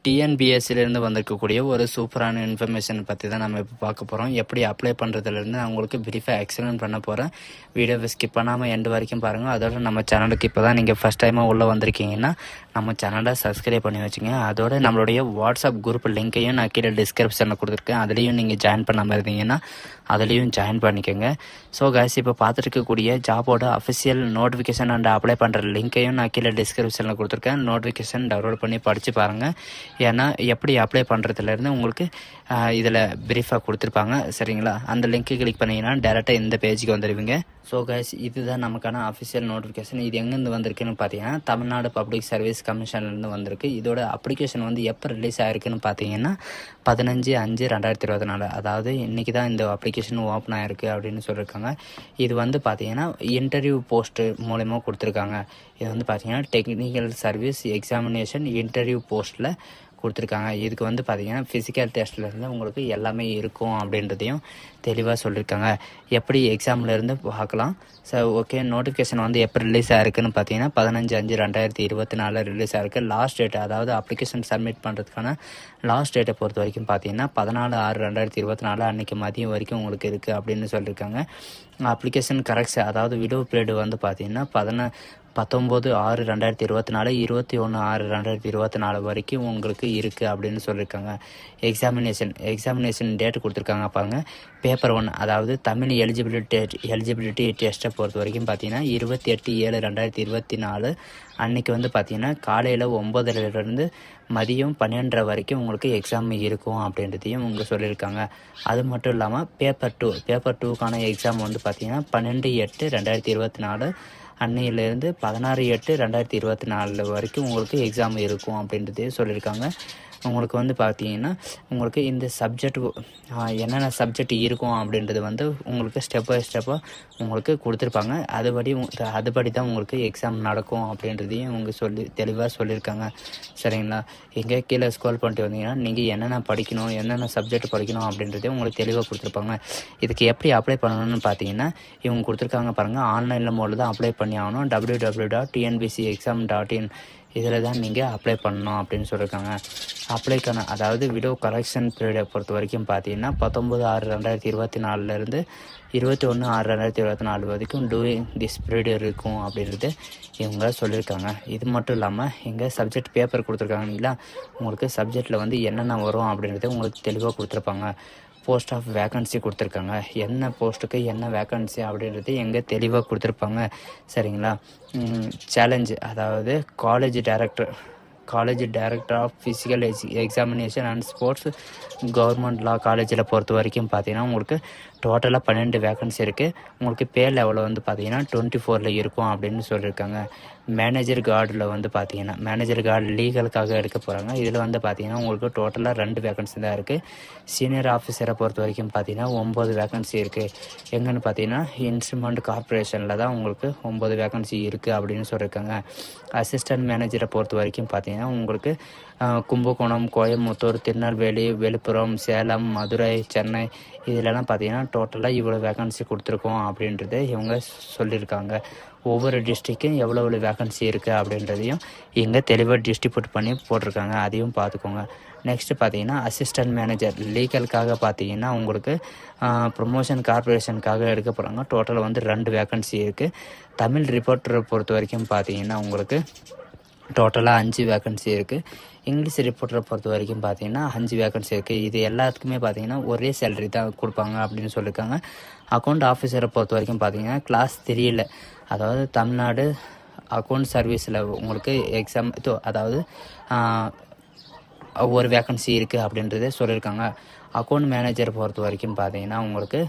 டிஎன்பிஎஸ்சிலேருந்து வந்திருக்கக்கூடிய ஒரு சூப்பரான இன்ஃபர்மேஷன் பற்றி தான் நம்ம இப்போ பார்க்க போகிறோம். எப்படி அப்ளை பண்ணுறதுலேருந்து நான் உங்களுக்கு ப்ரீஃபாக எக்ஸ்பிளைன் பண்ண போகிறேன். வீடியோவை ஸ்கிப் பண்ணாமல் எண்டு வரைக்கும் பாருங்கள். அதோட நம்ம சேனலுக்கு இப்போ தான் நீங்கள் ஃபஸ்ட் டைமாக உள்ளே வந்திருக்கீங்கன்னா நம்ம சேனலை சப்ஸ்கிரைப் பண்ணி வச்சுங்க. அதோட நம்மளுடைய வாட்ஸ்அப் குரூப் லிங்க்கையும் நான் கீழே டிஸ்கிரிப்ஷனில் கொடுத்துருக்கேன். அதுலேயும் நீங்கள் ஜாயின் பண்ணாமல் இருந்தீங்கன்னா அதுலேயும் ஜாயின் பண்ணிக்கோங்க. ஸோ கைஸ், இப்போ பார்த்துருக்கக்கூடிய ஜாபோட அஃபிஷியல் நோட்டிஃபிகேஷன் அண்ட் அப்ளை பண்ணுற லிங்க்கையும் நான் கீழே டிஸ்கிரிப்ஷனில் கொடுத்துருக்கேன். நோட்டிஃபிகேஷன் டவுன்லோட் பண்ணி படித்து பாருங்கள். ஏன்னா எப்படி அப்ளை பண்ணுறதுலேருந்து உங்களுக்கு இதில் ப்ரீஃபாக கொடுத்துருப்பாங்க. சரிங்களா? அந்த லிங்க்கு கிளிக் பண்ணிங்கன்னா டேரெக்டாக இந்த பேஜுக்கு வந்துடுவீங்க. ஸோ கைஸ், இதுதான் நமக்கான அஃபிஷியல் நோட்டிஃபிகேஷன். இது எங்கேருந்து வந்திருக்குன்னு பார்த்தீங்கன்னா தமிழ்நாடு பப்ளிக் சர்வீஸ் கமிஷன்லேருந்து வந்திருக்கு. இதோட அப்ளிகேஷன் வந்து எப்போ ரிலீஸ் ஆகிருக்குன்னு பார்த்தீங்கன்னா 15/5/2024, அதாவது இன்றைக்கி தான் இந்த அப்ளிகேஷன் ஓப்பன் ஆகிருக்கு அப்படின்னு சொல்லியிருக்காங்க. இது வந்து பார்த்தீங்கன்னா இன்டர்வியூ போஸ்ட்டு மூலயமா கொடுத்துருக்காங்க. இது வந்து பார்த்தீங்கன்னா டெக்னிக்கல் சர்வீஸ் எக்ஸாமினேஷன் இன்டர்வியூ போஸ்ட்டில் கொடுத்துருக்காங்க. இதுக்கு வந்து பார்த்திங்கன்னா ஃபிசிக்கல் டெஸ்ட்லேருந்து உங்களுக்கு எல்லாமே இருக்கும் அப்படின்றதையும் தெளிவாக சொல்லியிருக்காங்க. எப்படி எக்ஸாம்லேருந்து பார்க்கலாம். ஓகே, நோட்டிஃபிகேஷன் வந்து எப்போ ரிலீஸ் ஆகிருக்குன்னு பார்த்தீங்கன்னா 15/5/2024 ரிலீஸ் ஆகிருக்கு. லாஸ்ட் டேட், அதாவது அப்ளிகேஷன் சப்மிட் பண்ணுறதுக்கான லாஸ்ட் டேட்டை பொறுத்த வரைக்கும் பார்த்தீங்கன்னா 14/6/2024 அன்றைக்கி மதியம் வரைக்கும் உங்களுக்கு இருக்குது அப்படின்னு சொல்லியிருக்காங்க. அப்ளிகேஷன் கரெக்ஷன், அதாவது விடோ பீரியடு வந்து பார்த்திங்கன்னா 19/6/2024 21/6/2024 வரைக்கும் உங்களுக்கு இருக்குது அப்படின்னு சொல்லியிருக்காங்க. எக்ஸாமினேஷன் டேட் கொடுத்துருக்காங்க பாருங்கள். பேப்பர் 1, அதாவது தமிழ் எலிஜிபிலிட்டி டெஸ்ட்டை பொறுத்த வரைக்கும் பார்த்தீங்கன்னா 28/7/2024 அன்றைக்கி வந்து பார்த்திங்கன்னா காலையில் 9:00 மதியம் 12:30 வரைக்கும் உங்களுக்கு எக்ஸாம் இருக்கும் அப்படின்றதையும் இங்கே சொல்லியிருக்காங்க. அது மட்டும் இல்லாமல் பேப்பர் 2க்கான எக்ஸாம் வந்து பார்த்திங்கன்னா 12/8/2024 அன்னையிலேருந்து 16/8/2024 வரைக்கும் உங்களுக்கு எக்ஸாம் இருக்கும் அப்படின்றதையும் சொல்லியிருக்காங்க. உங்களுக்கு வந்து பார்த்தீங்கன்னா உங்களுக்கு இந்த சப்ஜெக்ட் என்னென்ன சப்ஜெக்ட் இருக்கும் அப்படின்றது வந்து உங்களுக்கு ஸ்டெப் பை ஸ்டெப்பாக உங்களுக்கு கொடுத்துருப்பாங்க. அதுபடி தான் உங்களுக்கு எக்ஸாம் நடக்கும் அப்படின்றதையும் இவங்க தெளிவாக சொல்லியிருக்காங்க. சரிங்களா? எங்கே கீழே ஸ்க்ரோல் பண்ணிட்டு வந்தீங்கன்னா நீங்கள் என்னென்ன படிக்கணும், என்னென்ன சப்ஜெக்ட் படிக்கணும் அப்படின்றதையும் உங்களுக்கு தெளிவாக கொடுத்துருப்பாங்க. இதுக்கு எப்படி அப்ளை பண்ணணும்னு பார்த்தீங்கன்னா இவங்க கொடுத்துருக்காங்க பாருங்கள். ஆன்லைனில் மோடில் தான் அப்ளை பண்ணி ஆகணும். www.tnbcexam.in இதில் தான் நீங்கள் அப்ளை பண்ணணும் அப்படின்னு சொல்லியிருக்காங்க. அப்ளைக்கான, அதாவது விடோ கரெக்ஷன் பீரியடை பொறுத்த வரைக்கும் பார்த்தீங்கன்னா 19/6/2024 21/6/2024 வரைக்கும் டூயிங் திஸ் பீரியட் இருக்கும் அப்படின்றது இவங்க சொல்லியிருக்காங்க. இது மட்டும் இல்லாமல் எங்கே சப்ஜெக்ட் பேப்பர் கொடுத்துருக்காங்க இல்லைங்களா, உங்களுக்கு சப்ஜெக்டில் வந்து என்னென்ன வரும் அப்படின்றத உங்களுக்கு தெளிவாக கொடுத்துருப்பாங்க. போஸ்ட் ஆஃப் வேக்கன்சி கொடுத்துருக்காங்க. என்ன போஸ்ட்டுக்கு என்ன வேக்கன்சி அப்படின்றது எங்கே தெளிவாக கொடுத்துருப்பாங்க. சரிங்களா? சேலஞ்சு, அதாவது college director of physical examination and sports government law காலேஜில் பொறுத்த வரைக்கும் பார்த்தீங்கன்னா உங்களுக்கு டோட்டலாக 12 வேக்கன்சி இருக்குது. உங்களுக்கு பே லெவலில் வந்து பார்த்தீங்கன்னா 24 இருக்கும் அப்படின்னு சொல்லியிருக்காங்க. மேனேஜர் கார்டில் வந்து பார்த்தீங்கன்னா மேனேஜர் கார்டு லீகலுக்காக எடுக்க போகிறாங்க. இதில் வந்து பார்த்தீங்கன்னா உங்களுக்கு டோட்டலாக 2 வேக்கன்சி தான் இருக்குது. சீனியர் ஆஃபீஸரை பொறுத்த வரைக்கும் பார்த்தீங்கன்னா 9 வேக்கன்சி இருக்குது. எங்கன்னு பார்த்தீங்கன்னா இன்ஸ்ட்ருமெண்ட் கார்பரேஷனில் தான் உங்களுக்கு 9 வேக்கன்சி இருக்குது அப்படின்னு சொல்லியிருக்காங்க. அசிஸ்டன்ட் மேனேஜரை பொறுத்த வரைக்கும் பார்த்தீங்கன்னா உங்களுக்கு கும்பகோணம், கோயம்புத்தூர், திருநெல்வேலி, விழுப்புரம், சேலம், மதுரை, சென்னை இதிலெல்லாம் பார்த்தீங்கன்னா டோட்டலாக இவ்வளோ வேக்கன்சி கொடுத்துருக்கோம் அப்படின்றத இவங்க சொல்லியிருக்காங்க. ஒவ்வொரு டிஸ்ட்ரிக்கும் எவ்வளோ வேக்கன்சி இருக்குது அப்படின்றதையும் இங்கே தெளிவாக டிஸ்ட்ரிபியூட் பண்ணி போட்டிருக்காங்க. அதையும் பார்த்துக்கோங்க. நெக்ஸ்ட்டு பார்த்தீங்கன்னா அசிஸ்டன்ட் மேனேஜர் லீகலுக்காக பார்த்தீங்கன்னா உங்களுக்கு ப்ரொமோஷன் கார்பரேஷனுக்காக எடுக்க போகிறாங்க. டோட்டலாக வந்து 2 வேக்கன்சி இருக்குது. தமிழ் ரிப்போர்ட்டரை பொறுத்த வரைக்கும் பார்த்தீங்கன்னா உங்களுக்கு டோட்டலாக 5 வேக்கன்சி இருக்குது. இங்கிலீஷ் ரிப்போர்ட்டரை பொறுத்த வரைக்கும் பார்த்தீங்கன்னா 5 வேக்கன்சி இருக்குது. இது எல்லாத்துக்குமே பார்த்தீங்கன்னா ஒரே சேலரி தான் கொடுப்பாங்க அப்படின்னு சொல்லியிருக்காங்க. அக்கௌண்ட் ஆஃபீஸரை பொறுத்த வரைக்கும் பார்த்தீங்கன்னா கிளாஸ் 3ல், அதாவது தமிழ்நாடு அக்கௌண்ட் சர்வீஸில் உங்களுக்கு எக்ஸாம் அதாவது ஒரு வேக்கன்சி இருக்குது அப்படின்றத சொல்லியிருக்காங்க. அக்கௌண்ட் மேனேஜரை பொறுத்த வரைக்கும் பார்த்தீங்கன்னா உங்களுக்கு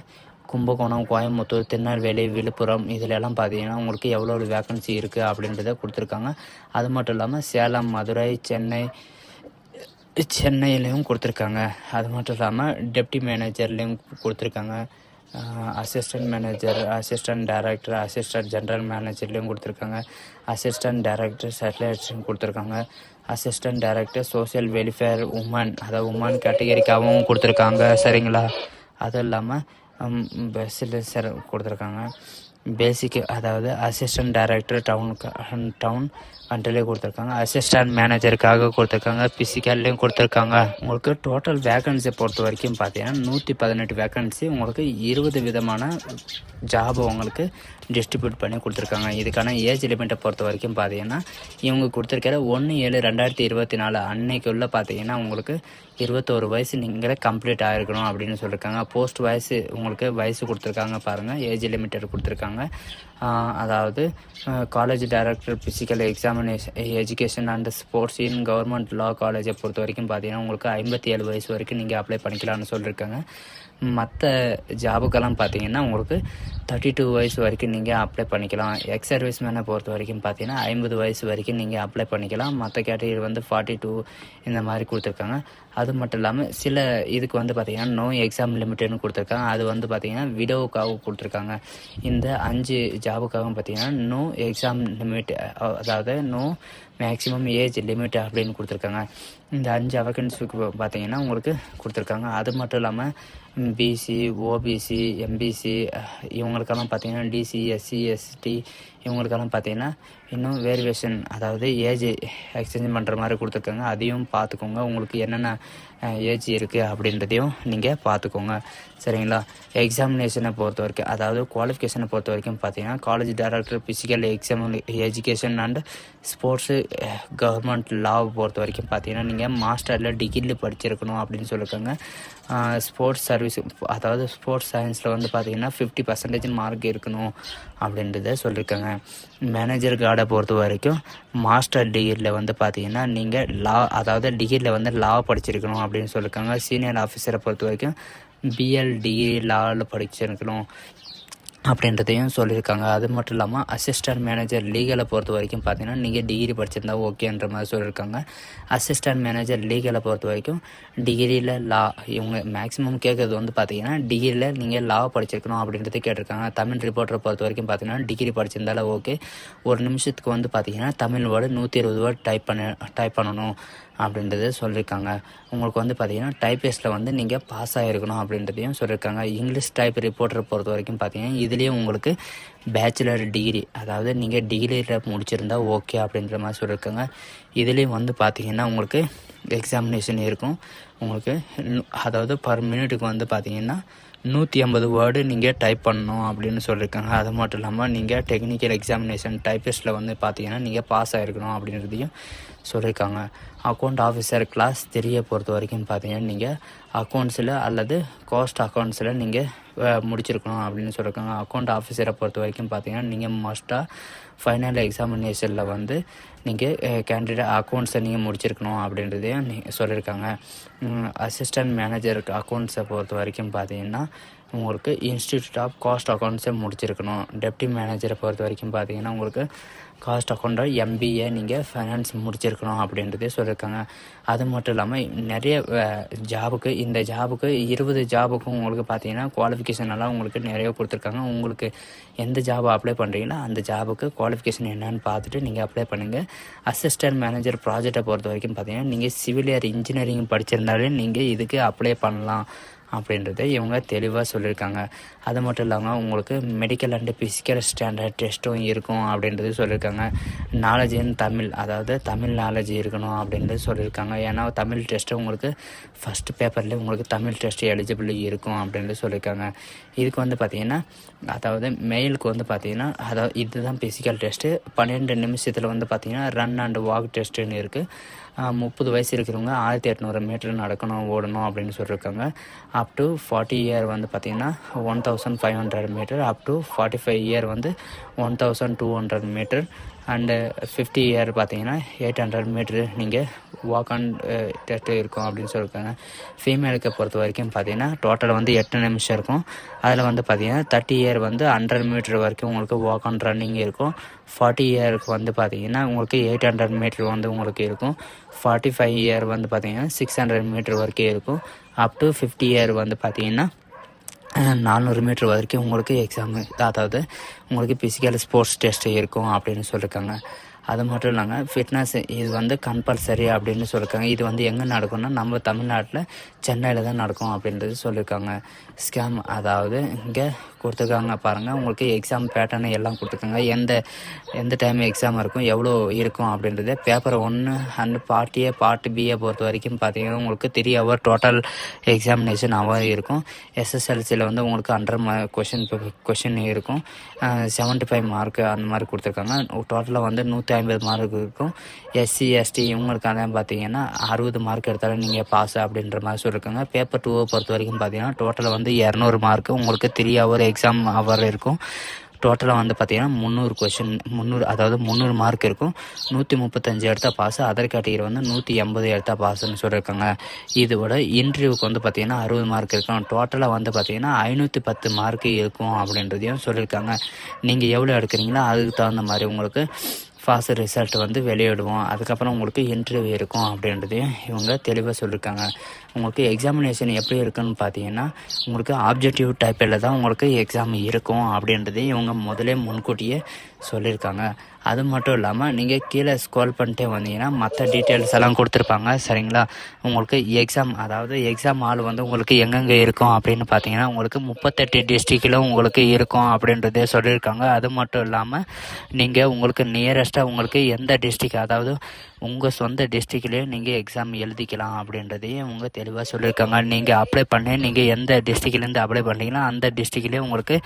கும்பகோணம், கோயம்புத்தூர், திருநெல்வேலி, விழுப்புரம் இதிலெல்லாம் பார்த்தீங்கன்னா உங்களுக்கு எவ்வளோ வேக்கன்சி இருக்குது அப்படின்றத கொடுத்துருக்காங்க. அது மட்டும் இல்லாமல் சேலம், மதுரை, சென்னையிலையும் கொடுத்துருக்காங்க. அது மட்டும் இல்லாமல் டெப்டி மேனேஜர்லேயும் கொடுத்துருக்காங்க. Assistant manager, assistant director, assistant general மேனேஜர்லேயும் கொடுத்துருக்காங்க. அசிஸ்டன்ட் டைரக்டர் சேட்டலைட்ஸும் கொடுத்துருக்காங்க. Assistant director social welfare women, அதாவது உமன் கேட்டகரிக்காகவும் கொடுத்துருக்காங்க. சரிங்களா? அதுவும் இல்லாமல் பெஸ்ட்டில் கொடுத்துருக்காங்க. பேசிக் அதாவது அசிஸ்டன்ட் டைரக்டர் டவுன் கண்ட்ரிலே கொடுத்துருக்காங்க, அசிஸ்டன்ட் மேனேஜருக்காக கொடுத்துருக்காங்க, பிசிக்கல்லையும் கொடுத்துருக்காங்க. உங்களுக்கு டோட்டல் வேக்கன்சியை பொறுத்த வரைக்கும் பார்த்தீங்கன்னா 118 வேக்கன்சி, உங்களுக்கு 20 விதமான ஜாபை உங்களுக்கு டிஸ்ட்ரிபியூட் பண்ணி கொடுத்துருக்காங்க. இதுக்கான ஏஜ் லிமிட்டை பொறுத்த வரைக்கும் பார்த்தீங்கன்னா இவங்க கொடுத்துருக்கிற 1/7/2024 அன்னைக்குள்ளே பார்த்தீங்கன்னா உங்களுக்கு 21 வயசு நீங்களே கம்ப்ளீட் ஆகிருக்கணும் அப்படின்னு சொல்லியிருக்காங்க. போஸ்ட் வயசு உங்களுக்கு வயசு கொடுத்துருக்காங்க பாருங்கள், ஏஜ் லிமிட்டட் கொடுத்துருக்காங்க. அதாவது college director physical examination education and sports in government லா காலேஜை பொறுத்த வரைக்கும் பார்த்தீங்கன்னா உங்களுக்கு 57 வயசு வரைக்கும் நீங்கள் அப்ளை பண்ணிக்கலாம்னு சொல்லியிருக்காங்க. மற்ற ஜாபுக்கெல்லாம் பார்த்தீங்கன்னா உங்களுக்கு 32 வயசு வரைக்கும் நீங்கள் அப்ளை பண்ணிக்கலாம். எக்ஸ் சர்வீஸ் மேனை பொறுத்த வரைக்கும் பார்த்தீங்கன்னா 50 வயசு வரைக்கும் நீங்கள் அப்ளை பண்ணிக்கலாம். மற்ற கேட்டகரி வந்து 42 இந்த மாதிரி கொடுத்துருக்காங்க. அது மட்டும் இல்லாமல் சில இதுக்கு வந்து பார்த்திங்கன்னா நோ எக்ஸாம் லிமிட்டட்னு கொடுத்துருக்காங்க. அது வந்து பார்த்திங்கன்னா விடோவுக்காக கொடுத்துருக்காங்க. இந்த 5 ஜாபுக்காகவும் பார்த்திங்கன்னா நோ எக்ஸாம் லிமிட், அதாவது நோ மேக்ஸிமம் ஏஜ் லிமிட் அப்படின்னு கொடுத்துருக்காங்க. இந்த 5 வேக்கன்சிக்கு பார்த்திங்கன்னா உங்களுக்கு கொடுத்துருக்காங்க. அது மட்டும் இல்லாமல் பிசி, ஓபிசி, எம்பிசி இவங்களுக்கெல்லாம் பார்த்திங்கன்னா டிசி, எஸ்சி, எஸ்டி இவங்களுக்கெல்லாம் பார்த்திங்கன்னா இன்னும் வேரியேஷன், அதாவது ஏஜ் எக்ஸ்சேஞ்ச் பண்ணுற மாதிரி கொடுத்துருக்காங்க. அதையும் பார்த்துக்கோங்க. உங்களுக்கு என்னென்ன ஏஜ் இருக்குது அப்படின்றதையும் நீங்கள் பார்த்துக்கோங்க, சரிங்களா. எக்ஸாமினேஷனை பொறுத்த வரைக்கும், அதாவது குவாலிஃபிகேஷனை பொறுத்த வரைக்கும் பார்த்தீங்கன்னா college director physical education and sports government லாவை பொறுத்த வரைக்கும் பார்த்தீங்கன்னா நீங்கள் மாஸ்டரில் டிகிரியில் படிச்சிருக்கணும் அப்படின்னு சொல்லியிருக்காங்க. ஸ்போர்ட்ஸ் சர்வீஸ், அதாவது ஸ்போர்ட்ஸ் சயின்ஸில் வந்து பார்த்திங்கன்னா 50% மார்க் இருக்கணும் அப்படின்றத சொல்லியிருக்காங்க. மேனேஜர் கார்டை பொறுத்த வரைக்கும் மாஸ்டர் டிகிரியில் வந்து பார்த்திங்கன்னா நீங்கள் லா, அதாவது டிகிரியில் வந்து லா படிச்சிருக்கணும் அப்படின்னு சொல்லியிருக்காங்க. சீனியர் ஆஃபீஸரை பொறுத்த வரைக்கும் பிஎல் டிகிரி லாவில் படிச்சிருக்கணும் அப்படின்றதையும் சொல்லியிருக்காங்க. அது மட்டும் இல்லாமல் அசிஸ்டன்ட் மேனேஜர் லீகலை பொறுத்த வரைக்கும் பார்த்தீங்கன்னா நீங்கள் டிகிரி படிச்சிருந்தா ஓகேன்ற மாதிரி சொல்லியிருக்காங்க. அசிஸ்டன்ட் மேனேஜர் லீகலை பொறுத்த வரைக்கும் டிகிரியில் லா, இவங்க மேக்ஸிமம் கேட்குறது வந்து பார்த்தீங்கன்னா டிகிரியில் நீங்கள் லா படிச்சிருக்கணும் அப்படின்றத கேட்டிருக்காங்க. தமிழ் ரிப்போர்ட்டரை பொறுத்த வரைக்கும் பார்த்தீங்கன்னா டிகிரி படிச்சிருந்தாலும் ஓகே. ஒரு நிமிஷத்துக்கு வந்து பார்த்தீங்கன்னா தமிழ் வேர்டு 120 வேர்டு டைப் பண்ணணும் அப்படின்றத சொல்லியிருக்காங்க. உங்களுக்கு வந்து பார்த்திங்கன்னா டைப்பிஸ்ட்டில் வந்து நீங்கள் பாஸ் ஆகிருக்கணும் அப்படின்றதையும் சொல்லியிருக்காங்க. இங்கிலீஷ் டைப் ரிப்போர்ட்டரை பொறுத்த வரைக்கும் பார்த்தீங்கன்னா இதுலேயும் உங்களுக்கு பேச்சுலர் டிகிரி, அதாவது நீங்கள் டிகிரியில் முடிச்சிருந்தா ஓகே அப்படின்ற மாதிரி சொல்லியிருக்காங்க. இதுலேயும் வந்து பார்த்திங்கன்னா உங்களுக்கு எக்ஸாமினேஷன் இருக்கும். உங்களுக்கு அதாவது பர் மினிட்டுக்கு வந்து பார்த்திங்கன்னா 150 வேர்டு நீங்கள் டைப் பண்ணணும் அப்படின்னு சொல்லியிருக்காங்க. அது மட்டும் இல்லாமல் நீங்கள் டெக்னிக்கல் எக்ஸாமினேஷன் டைப்பிஸ்ட்டில் வந்து பார்த்தீங்கன்னா நீங்கள் பாஸ் ஆகிருக்கணும் அப்படின்றதையும் சொல்லியிருக்காங்க. அக்கௌண்ட் ஆஃபீஸர் கிளாஸ் 3 பொறுத்த வரைக்கும் பார்த்தீங்கன்னா நீங்கள் அக்கௌண்ட்ஸில் அல்லது காஸ்ட் அக்கௌண்ட்ஸில் நீங்கள் முடிச்சிருக்கணும் அப்படின்னு சொல்லியிருக்காங்க. அக்கௌண்ட் ஆஃபீஸரை பொறுத்த வரைக்கும் பார்த்தீங்கன்னா நீங்கள் மஸ்ட்டாக ஃபைனல் எக்ஸாமினேஷனில் வந்து நீங்கள் கேண்டிடேட் அக்கௌண்ட்ஸை நீங்கள் முடிச்சிருக்கணும் அப்படின்றதையும் சொல்லியிருக்காங்க. அசிஸ்டன்ட் மேனேஜர் அக்கௌண்ட்ஸை பொறுத்த வரைக்கும் பார்த்தீங்கன்னா உங்களுக்கு இன்ஸ்டியூட் ஆஃப் காஸ்ட் அக்கௌண்ட்ஸை முடிச்சிருக்கணும். டெப்டி மேனேஜரை பொறுத்த வரைக்கும் பார்த்தீங்கன்னா உங்களுக்கு காஸ்ட் அக்கௌண்ட்டை எம்பிஏ நீங்கள் ஃபைனான்ஸ் முடிச்சிருக்கணும் அப்படின்றதே சொல்லியிருக்காங்க. அது மட்டும் இல்லாமல் நிறைய ஜாபுக்கு, இந்த ஜாபுக்கு 20 ஜாபுக்கும் உங்களுக்கு பார்த்தீங்கன்னா குவாலிஃபிகேஷன் எல்லாம் உங்களுக்கு நிறைய கொடுத்துருக்காங்க. உங்களுக்கு எந்த ஜாப் அப்ளை பண்ணுறீங்களோ அந்த ஜாபுக்கு குவாலிஃபிகேஷன் என்னன்னு பார்த்துட்டு நீங்கள் அப்ளை பண்ணுங்கள். அசிஸ்டன்ட் மேனேஜர் ப்ராஜெக்டை பொறுத்த வரைக்கும் பார்த்தீங்கன்னா நீங்கள் சிவில் இன்ஜினியரிங் படிச்சிருந்தாலே நீங்கள் இதுக்கு அப்ளை பண்ணலாம் அப்படின்றத இவங்க தெளிவாக சொல்லியிருக்காங்க. அது மட்டும் இல்லாமல் உங்களுக்கு மெடிக்கல் அண்டு ஃபிசிக்கல் ஸ்டாண்டர்ட் டெஸ்ட்டும் இருக்கும் அப்படின்றது சொல்லியிருக்காங்க. நாலேஜ் இன் தமிழ், அதாவது தமிழ் நாலேஜ் இருக்கணும் அப்படின்றது சொல்லியிருக்காங்க. ஏன்னா தமிழ் டெஸ்ட்டு உங்களுக்கு ஃபஸ்ட்டு பேப்பர்லேயே உங்களுக்கு தமிழ் டெஸ்ட்டு எலிஜிபிள் இருக்கும் அப்படின்றது சொல்லியிருக்காங்க. இதுக்கு வந்து பார்த்திங்கன்னா, அதாவது மெயிலுக்கு வந்து பார்த்திங்கன்னா, அதாவது இதுதான் ஃபிசிக்கல் டெஸ்ட்டு. 12 நிமிஷத்தில் வந்து பார்த்திங்கன்னா ரன் அண்ட் வாக் டெஸ்ட்டுன்னு இருக்குது. 30 வயசு இருக்கிறவங்க 1800 மீட்டர் நடக்கணும், ஓடணும் அப்படின்னு சொல்லியிருக்காங்க. அப் டு 40 இயர் வந்து பார்த்திங்கன்னா 1500 மீட்டர், அப் டு 45 இயர் வந்து 1200 மீட்டர், அண்டு 50 இயர் பார்த்தீங்கன்னா 800 மீட்ரு நீங்கள் வாக் அண்ட் டெஸ்ட்டு இருக்கும் அப்படின்னு சொல்லியிருக்காங்க. ஃபீமேலுக்கு பொறுத்த வரைக்கும் பார்த்தீங்கன்னா டோட்டல் வந்து 8 நிமிஷம் இருக்கும். அதில் வந்து பார்த்தீங்கன்னா 30 இயர் வந்து 100 மீட்ரு வரைக்கும் உங்களுக்கு வாக் அண்ட் ரன்னிங் இருக்கும். 40 இயருக்கு வந்து பார்த்தீங்கன்னா உங்களுக்கு 800 மீட்ரு வந்து உங்களுக்கு இருக்கும். 45 இயர் வந்து பார்த்தீங்கன்னா 600 மீட்ரு வரைக்கும் இருக்கும். அப் டு 50 இயர் வந்து பார்த்தீங்கன்னா 400 மீட்ரு வரைக்கும் உங்களுக்கு எக்ஸாமு, அதாவது உங்களுக்கு ஃபிசிக்கல் ஸ்போர்ட்ஸ் டெஸ்ட்டு இருக்கும் அப்படின்னு சொல்லியிருக்காங்க. அது மட்டும் இல்லைங்க ஃபிட்னஸ் இது வந்து கம்பல்சரி அப்படின்னு சொல்லியிருக்காங்க. இது வந்து எங்கே நடக்கும்னா நம்ம தமிழ்நாட்டில் சென்னையில் தான் நடக்கும் அப்படின்றது சொல்லியிருக்காங்க. ஸ்கேம் அதாவது இங்கே கொடுத்துருக்காங்க பாருங்கள், உங்களுக்கு எக்ஸாம் பேட்டர்னு எல்லாம் கொடுத்துருக்காங்க. எந்த டைம் எக்ஸாம் இருக்கும், எவ்வளோ இருக்கும் அப்படின்றது. பேப்பர் 1 அண்ட் பார்ட் பியை பொறுத்த வரைக்கும் பார்த்தீங்கன்னா உங்களுக்கு 3 ஹவர் டோட்டல் எக்ஸாமினேஷன் ஹவர் இருக்கும். எஸ்எஸ்எல்சியில் வந்து உங்களுக்கு 100 கொஷின் இருக்கும். 75 மார்க்கு அந்த மாதிரி கொடுத்துருக்காங்க. டோட்டலாக வந்து 150 மார்க் இருக்கும். எஸ்சி எஸ்டி இவங்களுக்கு அதான் பார்த்தீங்கன்னா 60 மார்க் எடுத்தாலும் நீங்கள் பாஸ் அப்படின்ற மாதிரி சொல்லியிருக்காங்க. பேப்பர் 2 பொறுத்த வரைக்கும் பார்த்தீங்கன்னா டோட்டலாக வந்து 200 மார்க்கு உங்களுக்கு 3 ஹவர் எக்ஸாம் ஹவர் இருக்கும். டோட்டலாக வந்து பார்த்திங்கன்னா 300 மார்க் இருக்கும். 135 எடுத்தால் பாஸ், அதர் கேட்டகரி வந்து 180 எடுத்தால் பாஸ்ன்னு சொல்லியிருக்காங்க. இதோட இன்டர்வியூக்கு வந்து பார்த்திங்கன்னா 60 மார்க் இருக்கும். டோட்டலாக வந்து பார்த்திங்கன்னா 510 மார்க் இருக்கும் அப்படின்றதையும் சொல்லியிருக்காங்க. நீங்கள் எவ்வளோ எடுக்கிறீங்களோ அதுக்கு தகுந்த மாதிரி உங்களுக்கு ஃபாஸ்ட் ரிசல்ட் வந்து வெளியிடுவோம். அதுக்கப்புறம் உங்களுக்கு இன்டர்வியூ இருக்கும் அப்படின்றதையும் இவங்க தெளிவாக சொல்லியிருக்காங்க. உங்களுக்கு எக்ஸாமினேஷன் எப்படி இருக்குன்னு பார்த்தீங்கன்னா உங்களுக்கு ஆப்ஜெக்டிவ் டைப்பில் தான் உங்களுக்கு எக்ஸாம் இருக்கும் அப்படின்றதையும் இவங்க முதலே முன்கூட்டியே சொல்லியிருக்காங்க. அது மட்டும் இல்லாமல் நீங்கள் கீழே ஸ்க்ரோல் பண்ணிட்டே வந்தீங்கன்னா மற்ற டீட்டெயில்ஸ் எல்லாம் கொடுத்துருப்பாங்க. சரிங்களா? உங்களுக்கு எக்ஸாம் ஹால் வந்து உங்களுக்கு எங்கெங்கே இருக்கும் அப்படின்னு பார்த்தீங்கன்னா உங்களுக்கு 38 டிஸ்ட்ரிக்டில் உங்களுக்கு இருக்கும் அப்படின்றதே சொல்லியிருக்காங்க. அது மட்டும் இல்லாமல் நீங்கள் உங்களுக்கு நியரஸ்ட்டாக உங்களுக்கு எந்த டிஸ்ட்ரிக், அதாவது உங்கள் சொந்த டிஸ்ட்ரிக்ட்லேயே நீங்கள் எக்ஸாம் எழுதிக்கலாம் அப்படின்றதையும் இவங்க தெளிவாக சொல்லியிருக்காங்க. நீங்கள் அப்ளை பண்ணி நீங்கள் எந்த டிஸ்ட்ரிக்ட்லேருந்து அப்ளை பண்ணிங்கன்னா அந்த டிஸ்ட்ரிக்ட்லேயே உங்களுக்கு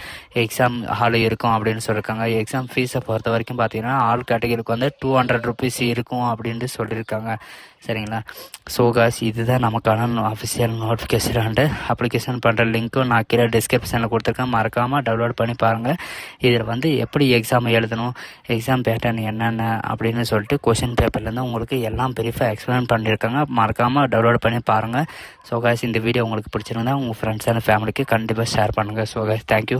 எக்ஸாம் ஹால் இருக்கும் அப்படின்னு சொல்லியிருக்காங்க. எக்ஸாம் ஃபீஸை பொறுத்த வரைக்கும் பார்த்தீங்கன்னா ஆல் கேட்டகரிக்கு வந்து 200 ருபீஸ் இருக்கும் அப்படின்ட்டு சொல்லியிருக்காங்க. சரிங்களா? ஸோ காஸ் இதுதான் நமக்கான அஃபிஷியல் நோட்டிஃபிகேஷன் அண்டு அப்ளிகேஷன் பண்ணுற லிங்க்கும் நான் கீழே டிஸ்கிரிப்ஷனில் கொடுத்துருக்கேன். மறக்காமல் டவுன்லோட் பண்ணி பாருங்கள். இதில் வந்து எப்படி எக்ஸாம் எழுதணும், எக்ஸாம் பேட்டர்ன் என்னென்ன அப்படின்னு சொல்லிட்டு கொஷின் பேப்பர்லேருந்து உங்களுக்கு எல்லாம் பிரீஃபாக எக்ஸ்பிளைன் பண்ணியிருக்காங்க. மறக்காமல் டவுன்லோட் பண்ணி பாருங்கள். ஸோ காஸ் இந்த வீடியோ உங்களுக்கு பிடிச்சிருந்தா உங்கள் ஃப்ரெண்ட்ஸ் அண்ட் ஃபேமிலிக்கு கண்டிப்பாக ஷேர் பண்ணுங்கள். ஸோ காஸ் தேங்க்யூ.